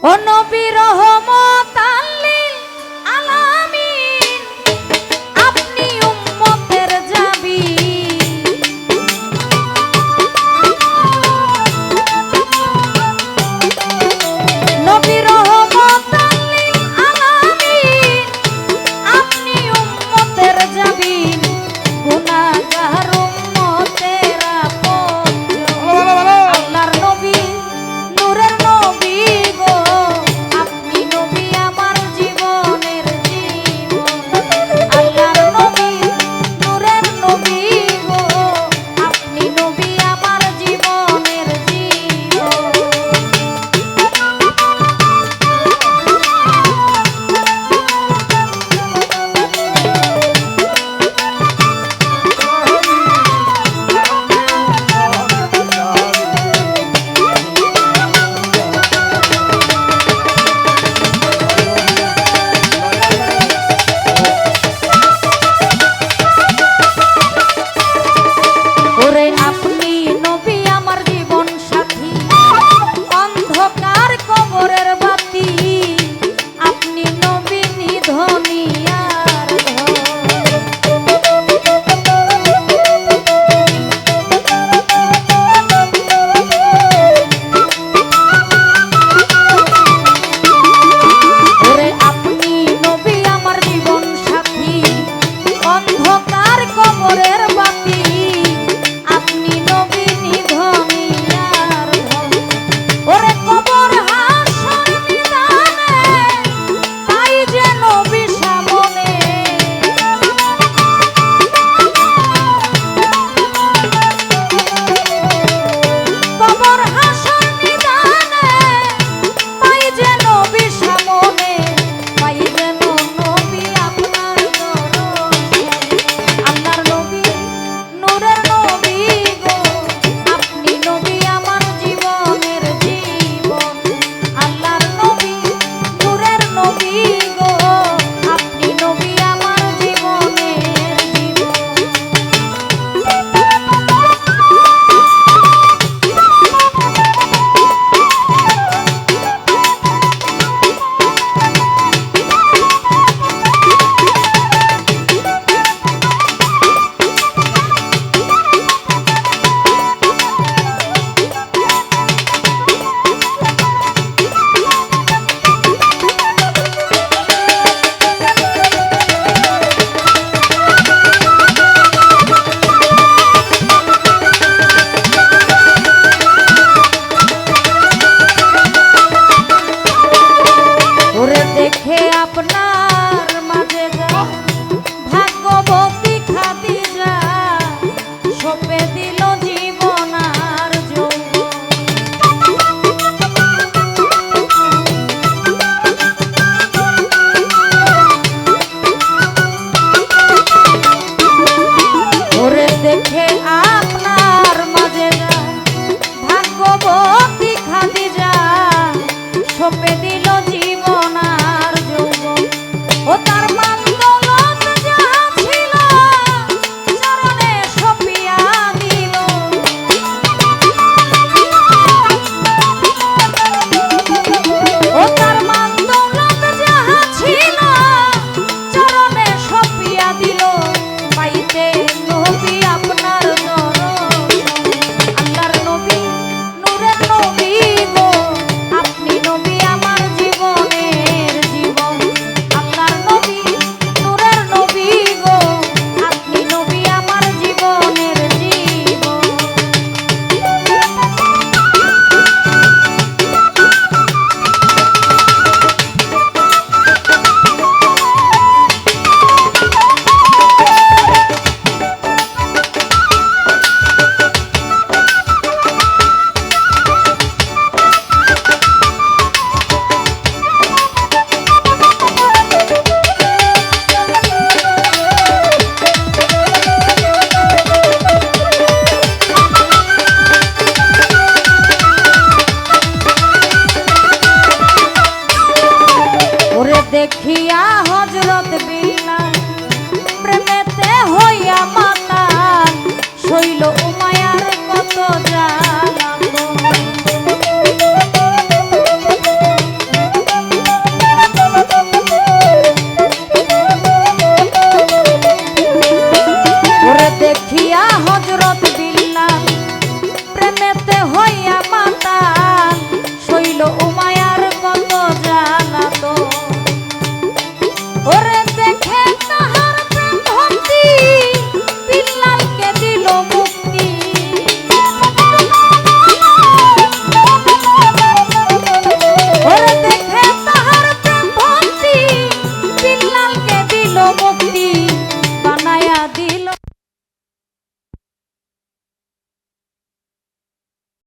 ও নবী রহমাতাল লিল আলামিন আপনি উম্মতের জাবিন নবী রহমাতাল লিল আলামিন আপনি উম্মতের জাবিন গুনাহগার উম্মতের আপন আল্লাহর নবী নূরের নবী গো আপনি নবী আমার জীবনের জীবন আল্লাহর নবী নূরের নবী গো আপনি নবী আমার জীবনের জীবন ওরে আপনি নবী আমার জীবন সাথী অন্ধকার কবরের বাতি আপনি নবী নিধনী আর ওরে আপনি নবী আমার জীবন সাথী অন্ধকার কবরের বাতি আপনি নবী নিধনী আর ধন ওরে কবর হাসর নিদানে পাই যে নবী সামনে কবর হাসর নিদানে পাই যে নবী সামনে পাই যেন নবী আপনার দরবারে আল্লাহর নবী নূরের নবী গো আপনি নবী আমার জীবনের জীবন আল্লাহর নবী নূরের নবী গো আপনি নবী আমার জীবনের জীবন ওরে দেখে আপনার মাঝে যা ভাগ্যবতী খাদিজা সপে দিল জীবন আর যৌবন ওরে দেখে আপনার মাঝে যা ভাগ্যবতী খাদিজা সপে দিল জীবন আর যৌবন ও তার মান দৌলত যা ছিল চরণে সপিয়া দিল ও তার মান দৌলত যা ছিল চরণে সপিয়া দিল পাইতে নবী আপনার দরবারে আল্লাহর নবী নূরের নবী গো আপনি নবী আমার জীবনের জীবন আল্লাহর নবী নূরের নবী গো আপনি নবী আমার জীবনের জীবন ওরে দেখিয়া